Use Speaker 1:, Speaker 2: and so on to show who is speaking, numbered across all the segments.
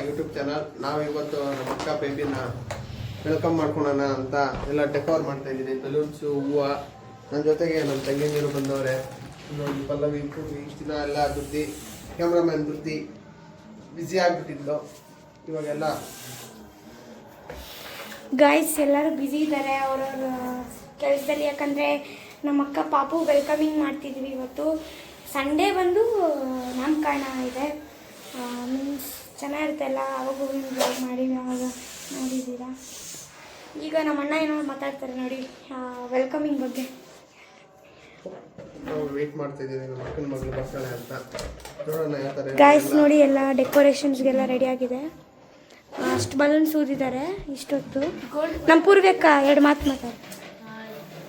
Speaker 1: YouTube channel. ನಾವಿವತ್ತು ನಮ್ಮ ಅಕ್ಕ ಬೇಬಿನ ವೆಲ್ಕಮ್ ಮಾಡ್ಕೊಳೋಣ ಅಂತ ಎಲ್ಲ ಡೆಕೋರ್ ಮಾಡ್ತಾ ಇದ್ದೀನಿ. ಬಲೂನ್ಸು, ಹೂವು. ನನ್ನ ಜೊತೆಗೆ ನಮ್ಮ ತಂಗಿಯರು ಬಂದವ್ರೆ. ಇನ್ನೊಂದು ಪಲ್ಲವಿ, ಇಷ್ಟು ದಿನ ಎಲ್ಲ ದುಡ್ಡಿ ಕ್ಯಾಮ್ರಾಮ್ಯಾನ್ ದುಡ್ಡಿ ಬ್ಯುಸಿ ಆಗಿಬಿಟ್ಟಿದ್ಲು. ಇವಾಗೆಲ್ಲ
Speaker 2: ಗಾಯ್ಸ್ ಎಲ್ಲರೂ ಬ್ಯುಸಿ ಇದ್ದಾರೆ ಅವರವ್ರ ಕೆಲಸದಲ್ಲಿ. ಯಾಕಂದರೆ ನಮ್ಮ ಅಕ್ಕ ಪಾಪು ವೆಲ್ಕಮಿಂಗ್ ಮಾಡ್ತಿದ್ವಿ. ಇವತ್ತು ಸಂಡೇ ಬಂದು ನಾಮಕರಣ ಇದೆ. ಮೀನ್ಸ್ ಚೆನ್ನಾಗಿರುತ್ತೆ ಎಲ್ಲ. ಅವಾಗ ಬ್ಲಾಗ್ ಮಾಡಿ ಆವಾಗ ನೋಡಿದ್ದೀರಾ. ಈಗ ನಮ್ಮ ಅಣ್ಣ ಏನೋ ಮಾತಾಡ್ತಾರೆ ನೋಡಿ ವೆಲ್ಕಮಿಂಗ್ ಬಗ್ಗೆ.
Speaker 1: ನಾವು ವೇಟ್ ಮಾಡ್ತಾ ಇದ್ದೀವಿ ನಮ್ಮ ಅಕ್ಕನ ಮಗಳು ಬರ್ತಾಳೆ ಅಂತ. ನೋಡೋಣ ಯಾವ ಥರ.
Speaker 2: ಗಾಯ್ಸ್ ನೋಡಿ ಎಲ್ಲ ಡೆಕೋರೇಷನ್ಸ್ಗೆಲ್ಲ ರೆಡಿ ಆಗಿದೆ. ಅಷ್ಟು ಬಲೂನ್ಸ್ ಊದಿದ್ದಾರೆ ಇಷ್ಟೊತ್ತು. ನಮ್ಮ ಪೂರ್ವಿಕ ಎರಡು ಮಾತು ಮಾತಾಡಿ.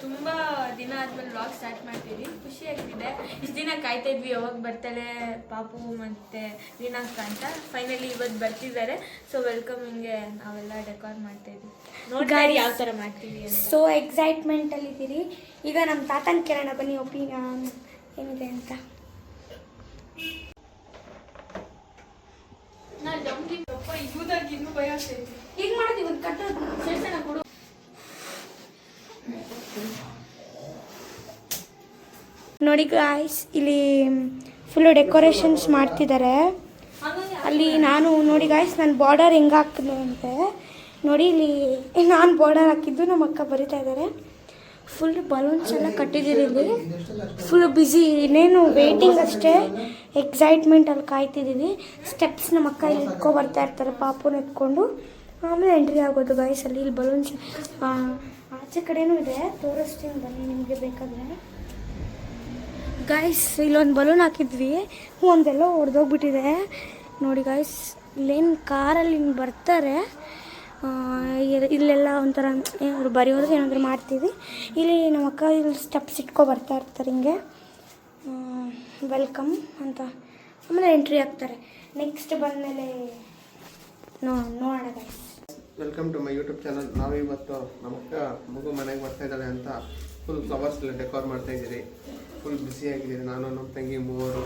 Speaker 3: ತುಂಬ ದಿನ ಆದಮೇಲೆ ವ್ಲಾಗ್ ಸ್ಟಾರ್ಟ್ ಮಾಡ್ತೀವಿ. ಖುಷಿಯಾಗ್ತಿದೆ. ಇಷ್ಟು ದಿನ ಕಾಯ್ತಾ ಇದ್ವಿ ಯಾವಾಗ ಬರ್ತಾಳೆ ಪಾಪು ಮತ್ತು ದಿನಾಂಕ ಅಂತ. ಫೈನಲಿ ಇವತ್ತು ಬರ್ತಿದ್ದಾರೆ. ಸೊ ವೆಲ್ಕಮಿಂಗ್ಗೆ ನಾವೆಲ್ಲ ಡೆಕೋರ್ ಮಾಡ್ತಾಯಿದ್ವಿ. ನೋಡಿ ಯಾವ ಥರ ಮಾಡ್ತೀವಿ ಅಂತ.
Speaker 2: ಸೊ ಎಕ್ಸೈಟ್ಮೆಂಟಲ್ಲಿದ್ದೀರಿ. ಈಗ ನಮ್ಮ ತಾತನ ಕೇಳೋಣ ಬನ್ನಿ ಒಪಿನಿಯನ್ ಏನಿದೆ ಅಂತ. ಈಗ ಮಾಡೋದು ಇವತ್ತು ಕಟ್ಟೋದು ಸೇರ್ಸೋಣ ಕೊಡು. ನೋಡಿ ಗಾಯ್ಸ್ ಇಲ್ಲಿ ಫುಲ್ಲು ಡೆಕೋರೇಷನ್ಸ್ ಮಾಡ್ತಿದ್ದಾರೆ. ಅಲ್ಲಿ ನಾನು ನೋಡಿ ಗಾಯ್ಸ್ ನಾನು ಬಾರ್ಡರ್ ಹೆಂಗೆ ಹಾಕಿದೆ ಅಂತೆ ನೋಡಿ. ಇಲ್ಲಿ ನಾನು ಬಾರ್ಡರ್ ಹಾಕಿದ್ದು ನಮ್ಮ ಅಕ್ಕ ಬರಿತಾ ಇದ್ದಾರೆ. ಫುಲ್ ಬಲೂನ್ಸ್ ಎಲ್ಲ ಕಟ್ಟಿದ್ದೀರಿ. ಇಲ್ಲಿ ಫುಲ್ ಬ್ಯುಸಿ. ಇನ್ನೇನು ವೇಟಿಂಗ್ ಅಷ್ಟೇ. ಎಕ್ಸೈಟ್ಮೆಂಟಲ್ಲಿ ಕಾಯ್ತಿದ್ದೀವಿ. ಸ್ಟೆಪ್ಸ್ ನಮ್ಮ ಅಕ್ಕ ಇಲ್ಲಿ ಇಟ್ಕೊ ಬರ್ತಾ ಇರ್ತಾರೆ ಪಾಪುನ ಎತ್ಕೊಂಡು. ಆಮೇಲೆ ಎಂಟ್ರಿ ಆಗೋದು ಗಾಯ್ಸ್. ಅಲ್ಲಿ ಇಲ್ಲಿ ಬಲೂನ್ಸ್ ಆಚೆ ಕಡೆನೂ ಇದೆ, ತೋರಿಸ್ತೀನಿ ಬನ್ನಿ ನಿಮಗೆ ಬೇಕಾದರೆ. ಗಾಯ್ಸ್ ಇಲ್ಲೊಂದು ಬಲೂನ್ ಹಾಕಿದ್ವಿ, ಒಂದೆಲ್ಲ ಹೊಡೆದೋಗ್ಬಿಟ್ಟಿದೆ ನೋಡಿ ಗಾಯ್ಸ್. ಇಲ್ಲೇನು ಕಾರಲ್ಲಿ ಹಿಂಗೆ ಬರ್ತಾರೆ. ಇಲ್ಲೆಲ್ಲ ಒಂಥರ ಏನಾದ್ರು ಬರೆಯೋದ್ರೆ ಏನಾದರೂ ಮಾಡ್ತೀವಿ. ಇಲ್ಲಿ ನಮ್ಮ ಅಕ್ಕ ಇಲ್ಲಿ ಸ್ಟೆಪ್ಸ್ ಇಟ್ಕೊ ಬರ್ತಾ ಇರ್ತಾರೆ ಹಿಂಗೆ ವೆಲ್ಕಮ್ ಅಂತ. ಆಮೇಲೆ ಎಂಟ್ರಿ ಆಗ್ತಾರೆ. ನೆಕ್ಸ್ಟ್ ಬಂದಮೇಲೆ ನೋಡೋಣ guys.
Speaker 1: Welcome to my YouTube channel. ನಾವಿವತ್ತು ನಮ್ಮ ಅಕ್ಕ ಮಗು ಮನೆಗೆ ಬರ್ತಾ ಇದ್ದಾಳೆ ಅಂತ ಫುಲ್ ಫ್ಲವರ್ಸ್ ಎಲ್ಲ ಡೆಕೋರ್ ಮಾಡ್ತಾ ಇದ್ದೀರಿ. ಫುಲ್ ಬ್ಯುಸಿಯಾಗಿದ್ದೀರಿ. ನಾನು ನಮ್ಮ ತಂಗಿ ಮೂವರು.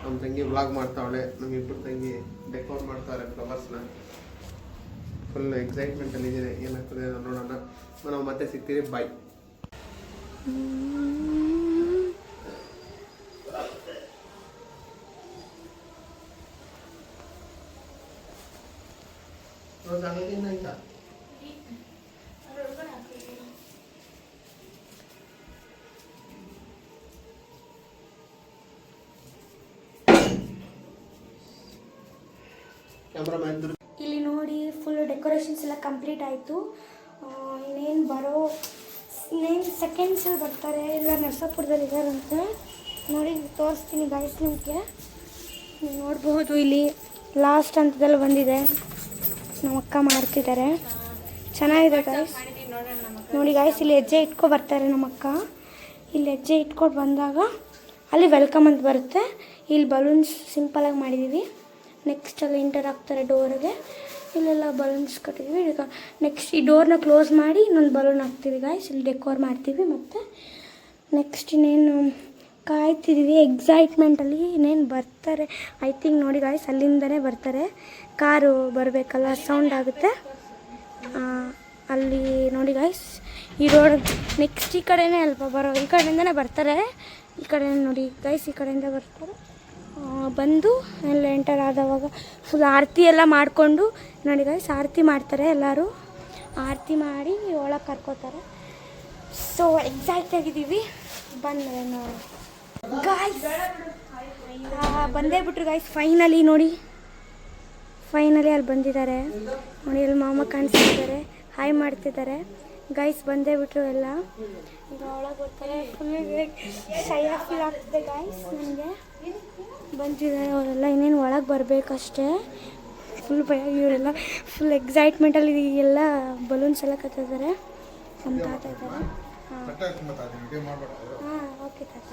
Speaker 1: ನಮ್ಮ ತಂಗಿ ವ್ಲಾಗ್ ಮಾಡ್ತಾವಳೆ, ನಮ್ಮಿಬ್ಬರು ತಂಗಿ ಡೆಕೋರ್ ಮಾಡ್ತಾವ್ರೆ ಫ್ಲವರ್ಸ್ನ. ಫುಲ್ ಎಕ್ಸೈಟ್ಮೆಂಟಲ್ಲಿ ಇದ್ದೀನಿ. ಏನಾಗ್ತದೆ ನೋಡೋಣ. ನಾವು ಮತ್ತೆ ಸಿಗ್ತೀವಿ. ಬಾಯ್.
Speaker 2: ಇಲ್ಲಿ ನೋಡಿ ಫುಲ್ ಡೆಕೋರೇಷನ್ಸ್ ಎಲ್ಲ ಕಂಪ್ಲೀಟ್ ಆಯಿತು. ಇನ್ನೇನು ಸೆಕೆಂಡ್ಸಲ್ಲಿ ಬರ್ತಾರೆ. ಎಲ್ಲ ನರಸಾಪುರದಲ್ಲಿ ಇದ್ದಾರಂತೆ ನೋಡಿ. ತೋರಿಸ್ತೀನಿ ಗಾಯ್ಸ್ ನಿಮಗೆ. ನೀವು ನೋಡ್ಬೋದು ಇಲ್ಲಿ ಲಾಸ್ಟ್ ಹಂತದಲ್ಲಿ ಬಂದಿದೆ. ನಮ್ಮ ಅಕ್ಕ ಮಾಡ್ತಿದ್ದಾರೆ. ಚೆನ್ನಾಗಿದೆ ಗಾಯ್ಸ್ ನೋಡಿ. ಗಾಯ್ಸ್ ಇಲ್ಲಿ ಹೆಜ್ಜೆ ಇಟ್ಕೊ ಬರ್ತಾರೆ ನಮ್ಮ ಅಕ್ಕ. ಇಲ್ಲಿ ಹೆಜ್ಜೆ ಇಟ್ಕೊಂಡು ಬಂದಾಗ ಅಲ್ಲಿ ವೆಲ್ಕಮ್ ಅಂತ ಬರುತ್ತೆ. ಇಲ್ಲಿ ಬಲೂನ್ಸ್ ಸಿಂಪಲಾಗಿ ಮಾಡಿದ್ದೀವಿ. ನೆಕ್ಸ್ಟ್ ಅಲ್ಲಿ ಎಂಟರ್ ಆಗ್ತಾರೆ ಡೋರಿಗೆ. ಇಲ್ಲೆಲ್ಲ ಬಲೂನ್ಸ್ ಕಟ್ಟಿದ್ದೀವಿ. ಈಗ ನೆಕ್ಸ್ಟ್ ಈ ಡೋರ್ನ ಕ್ಲೋಸ್ ಮಾಡಿ ಇನ್ನೊಂದು ಬಲೂನ್ ಹಾಕ್ತೀವಿ ಗಾಯ್ಸ್. ಇಲ್ಲಿ ಡೆಕೋರ್ ಮಾಡ್ತೀವಿ. ಮತ್ತು ನೆಕ್ಸ್ಟ್ ಇನ್ನೇನು ಕಾಯ್ತಿದ್ದೀವಿ ಎಕ್ಸೈಟ್ಮೆಂಟಲ್ಲಿ. ಇನ್ನೇನು ಬರ್ತಾರೆ ಐ ಥಿಂಕ್ ನೋಡಿ ಗಾಯ್ಸ್. ಅಲ್ಲಿಂದನೇ ಬರ್ತಾರೆ. ಕಾರು ಬರಬೇಕಲ್ಲ, ಸೌಂಡ್ ಆಗುತ್ತೆ ಅಲ್ಲಿ ನೋಡಿ ಗಾಯ್ಸ್. ಈ ರೋಡ್ ನೆಕ್ಸ್ಟ್ ಈ ಕಡೆನೇ ಅಲ್ಪ ಬರೋ. ಈ ಕಡೆಯಿಂದನೇ ಬರ್ತಾರೆ. ಈ ಕಡೆ ನೋಡಿ ಗಾಯ್ಸ್, ಈ ಕಡೆಯಿಂದ ಬರ್ತಾರೆ. ಬಂದು ಎಲ್ಲ ಎಂಟರ್ ಆದವಾಗ ಫುಲ್ ಆರತಿ ಎಲ್ಲ ಮಾಡಿಕೊಂಡು ನೋಡಿ ಗಾಯ್ಸ್. ಆರತಿ ಮಾಡ್ತಾರೆ ಎಲ್ಲರೂ. ಆರತಿ ಮಾಡಿ ಒಳಗೆ ಕರ್ಕೋತಾರೆ. ಸೊ ಎಕ್ಸೈಟ್ ಆಗಿದ್ದೀವಿ. ಬಂದರೆ ಗಾಯ್ಸ್ ಬಂದೇ ಬಿಟ್ರು ಗಾಯ್ಸ್. ಫೈನಲಿ ನೋಡಿ, ಫೈನಲಿ ಅಲ್ಲಿ ಬಂದಿದ್ದಾರೆ ನೋಡಿ. ಅಲ್ಲಿ ಮಾಮ ಕಾಣಿಸ್ತಿದ್ದಾರೆ, ಹಾಯ್ ಮಾಡ್ತಿದ್ದಾರೆ ಗಾಯ್ಸ್. ಬಂದೇ ಬಿಟ್ರು ಎಲ್ಲ. ಈಗ ಒಳಗೆ ಬರ್ತಾರೆ. ಫುಲ್ ಶೈ ಫೀಲ್ ಆಗ್ತಿದೆ ಗಾಯ್ಸ್ ನನಗೆ. ಬಂದಿದ್ದಾರೆ ಅವರೆಲ್ಲ. ಇನ್ನೇನು ಒಳಗೆ ಬರಬೇಕಷ್ಟೇ. ಫುಲ್ ಭಯ. ಇವರೆಲ್ಲ ಫುಲ್ ಎಕ್ಸೈಟ್ಮೆಂಟಲ್ಲಿ ಎಲ್ಲ ಬಲೂನ್ಸ್ ಎಲ್ಲ ಕತ್ತಿದ್ದಾರೆ. ನಮ್ಮ ತಾತ ಇದ್ದಾರೆ. ಹಾಂ ಓಕೆ ತಾತ.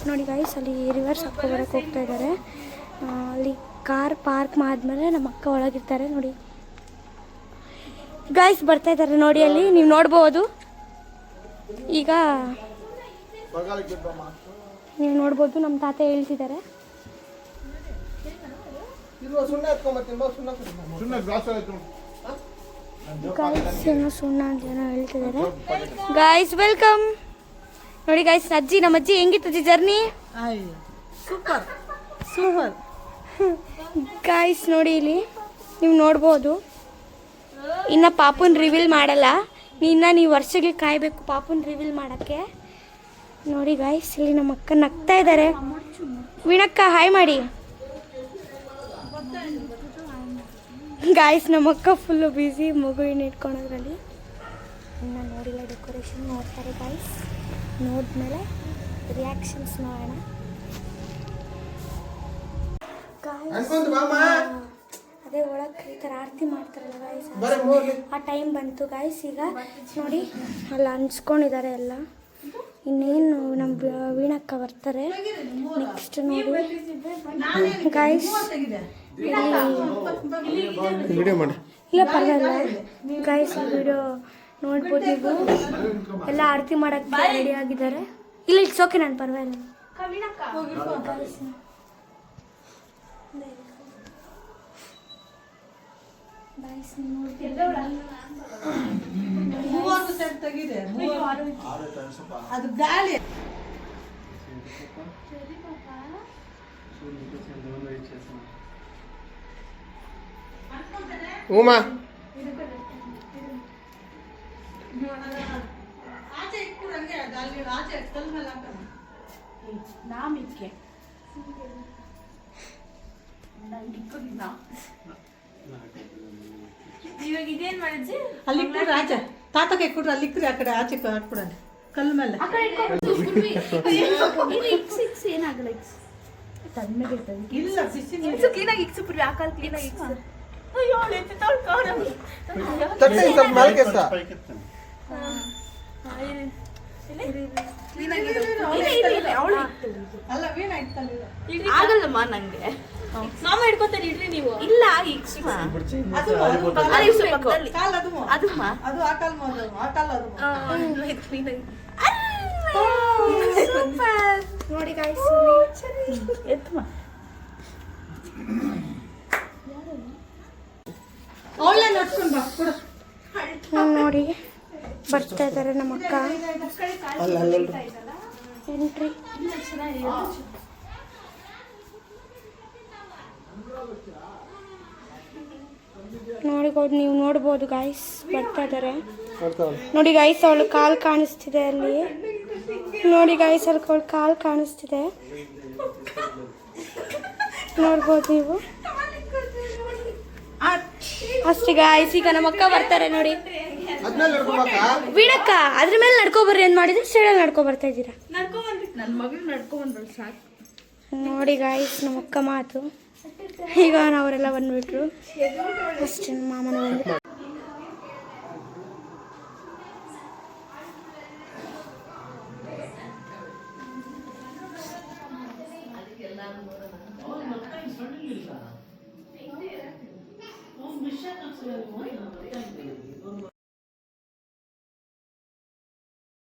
Speaker 2: ನೋಡಿ ಗಾಯ್ಸ್ ಅಲ್ಲಿ ರಿವರ್ಸ್ ಹಾಕ್ಕೊಬರಕ್ಕೆ ಹೋಗ್ತಾ ಇದ್ದಾರೆ. ಅಲ್ಲಿ ಕಾರ್ ಪಾರ್ಕ್ ಮಾಡಿದ್ಮೇಲೆ ನಮ್ಮ ಅಕ್ಕ ಒಳಗಿರ್ತಾರೆ ನೋಡಿ ಗಾಯ್ಸ್. ಬರ್ತಾ ಇದ್ದಾರೆ ನೋಡಿ. ಅಲ್ಲಿ ನೀವು ನೋಡ್ಬೋದು. ಈಗ ನೀವು ನೋಡ್ಬೋದು ನಮ್ಮ ತಾತ ಹೇಳ್ತಿದ್ದಾರೆ.
Speaker 1: ಇಲ್ವಾ ಸುಣ್ಣ ಎತ್ಕೊಂಬರ್ತೀನಿ ಬಾ, ಸುಣ್ಣ ಕೊಡಿ.
Speaker 4: ಸುಮ್ಮನೆ ಗ್ಲಾಸ್ ಆಯ್ತು.
Speaker 2: ಗಾಯ್ಸ್ ಏನೋ ಸುಣ್ಣ ಅಂತ ಏನೋ ಹೇಳ್ತಿದ್ದಾರೆ. Guys welcome. ನೋಡಿ ಗಾಯ್ಸ್ ಅಜ್ಜಿ, ನಮ್ಮ ಅಜ್ಜಿ ಹೆಂಗಿತ್ತು ಅಜ್ಜಿ ಜರ್ನಿ?
Speaker 5: Super super.
Speaker 2: ಗಾಯ್ಸ್ ನೋಡಿ ಇಲ್ಲಿ ನೀವು ನೋಡ್ಬೋದು, ಇನ್ನು ಪಾಪುನ್ ರಿವೀಲ್ ಮಾಡಲ್ಲ, ನೀವು ವರ್ಷಗಳಿಗೆ ಕಾಯಬೇಕು ಪಾಪುನ್ ರಿವೀಲ್ ಮಾಡೋಕ್ಕೆ. ನೋಡಿ ಗಾಯ್ಸ್ ಇಲ್ಲಿ ನಮ್ಮ ಅಕ್ಕ ನಗ್ತಾ ಇದ್ದಾರೆ. ವೀಣಕ್ಕ ಹಾಯ್ ಮಾಡಿ. ಗಾಯ್ಸ್ ನಮ್ಮ ಅಕ್ಕ ಫುಲ್ಲು ಬ್ಯುಸಿ ಮಗುವಿನ ಇಟ್ಕೊಳೋದ್ರಲ್ಲಿ. ಇನ್ನು ನೋಡಿಲ್ಲ, ಡೆಕೋರೇಷನ್ ನೋಡ್ತಾರೆ ಗಾಯ್ಸ್. ನೋಡಿದ್ಮೇಲೆ ರಿಯಾಕ್ಷನ್ಸ್ ನೋಡೋಣ.
Speaker 1: ಅನ್ಕೊಂತ ಬಾಮ್ಮ.
Speaker 2: ಅದೇ ಒಳಗೆ ಈ ಥರ ಆರತಿ ಮಾಡ್ತಾರಲ್ಲ ಗಾಯ್ಸ್,
Speaker 1: ಬರೀ ಮೂರ್ಲಿ.
Speaker 2: ಆ ಟೈಮ್ ಬಂತು ಗಾಯ್ಸ್. ಈಗ ನೋಡಿ ಅಲ್ಲ ಅನ್ಸ್ಕೊಂಡಿದ್ದಾರೆ ಎಲ್ಲ. ಇನ್ನೇನು ನಮ್ಮ ವೀಣಕ್ಕ ಬರ್ತಾರೆ ನೆಕ್ಸ್ಟ್. ನೋಡಿ ಗಾಯ್ಸ್
Speaker 1: ವಿಡಿಯೋ ಮಾಡಿ.
Speaker 2: ಇಲ್ಲ ಪರವಾಗಿಲ್ಲ ಗಾಯ್ಸ್, ವಿಡಿಯೋ ನೋಡ್ಬೋದು ನೀವು. ಎಲ್ಲ ಆರತಿ ಮಾಡೋಕ್ಕೆ ರೆಡಿ ಆಗಿದ್ದಾರೆ. ಇಲ್ಲ ಇಟ್ಸ್ ಓಕೆ, ನಾನು ಪರವಾಗಿಲ್ಲ.
Speaker 5: ಮೂವತ್ತು ಸೆಟ್ ತೆಗಿದೆ. ಅದು ಗಾಳಿ.
Speaker 1: ಉಮಾ
Speaker 5: ಆಚೆ ಇಟ್ಬಿಡು ಹಂಗೆ, ಗಾಳಿ ಆಚೆ ಕಲ್ ಮೇಲೆ ಹಾಕೋಣ.
Speaker 3: ಇವಾಗ ಇದೇನ್ ಮಾಡಿದ್ರಿ?
Speaker 5: ಅಲ್ಲಿ ಇಟ್ಬಿಡ್ರಿ ಆಚೆ, ತಾತಕ್ಕೆ ಇಟ್ಬಿಡ್ರಿ, ಅಲ್ಲಿ ಇಕ್ಕ್ರಿ ಆ ಕಡೆ ಆಚೆ ಹಾಕ್ಬಿಡೋಣ ಕಲ್ ಮೇಲೆ. ಇಲ್ಲ ಬಿಸಿ ನೀರು.
Speaker 3: ಕ್ಲೀನಾಗಿ ಇಕ್ಸು ಪುರಿ, ಆ ಕಾಲ್ ಕ್ಲೀನಾಗಿ ಇಕ್ಸು. ಅಯ್ಯೋ ಎತ್ತಿ ತೊಳ್ಕೊಂಡು.
Speaker 1: ತಟ್ಟೆ ಸ್ವಲ್ಪ ಮೇಲೆ ಕೆತ್ತ.
Speaker 5: ಅಲ್ಲ ವೀಣಾ ಇತ್ತಲ್ಲ.
Speaker 3: ಆಗಲ್ಲಮ್ಮ ನಂಗೆ. ಮಾಮ ಹಿಡ್ಕೊತಾರೆ ಇಡ್ರಿ ನೀವು. ಇಲ್ಲ ಇಕ್ಸು.
Speaker 5: ಅದು ಕಾಲ್ ಅದು ಅದು ಆ ಕಾಲ್ ಅದು ಆ ಕಾಲ್ ಅದು.
Speaker 2: ನೋಡಿ ಗಾಯ್ಸ್
Speaker 5: ಅವಳೇ ನಡ್ಸ್ಕೊಂಡು ಬಾ ಕೊಡು.
Speaker 2: ನೋಡಿ ಬರ್ತಾ ಇದ್ದಾರೆ ನಮ್ಮ ಅಕ್ಕ. ಎಂಟ್ರಿ ನೋಡಿ ನೀವು ನೋಡ್ಬೋದು ಗಾಯ್ಸ್, ಬರ್ತಾ ಇದ್ದಾರೆ. ನೋಡಿ ಗಾಯ್ಸ್ ಅವಳು ಕಾಲು ಕಾಣಿಸ್ತಿದೆ ಅಲ್ಲಿ. ನೋಡಿ ಗಾಯ್ಸ್ ಅಲ್ಲಿ ಅವಳು ಕಾಲು ಕಾಣಿಸ್ತಿದೆ, ನೋಡ್ಬೋದು ನೀವು ಅಷ್ಟೇ ಗಾಯ್ಸ್. ಈಗ ನಮ್ಮ ಅಕ್ಕ ಬರ್ತಾರೆ ನೋಡಿ. ವೀಣಕ್ಕ ಅದ್ರ ಮೇಲೆ ನಡ್ಕೊಬರ್ರಿ ಅಂತ ಮಾಡಿದ್ರೆ ಸ್ಟೇಡಲ್ಲಿ ನಡ್ಕೊ ಬರ್ತಾ ಇದ್ದೀರಾ.
Speaker 3: ನನ್ನ ಮಗಳು ನಡ್ಕೊಂಡ್ಬಂದ್ರು ಸಾಕು.
Speaker 2: ನೋಡಿ ಗಾಯ್ಸ್ ನಮ್ಮ ಅಕ್ಕ ಮಾತು. ಈಗ ಅವರೆಲ್ಲ ಬಂದ್ಬಿಟ್ರು ಅಷ್ಟೇ. ಮಾಮನ ಬಂದು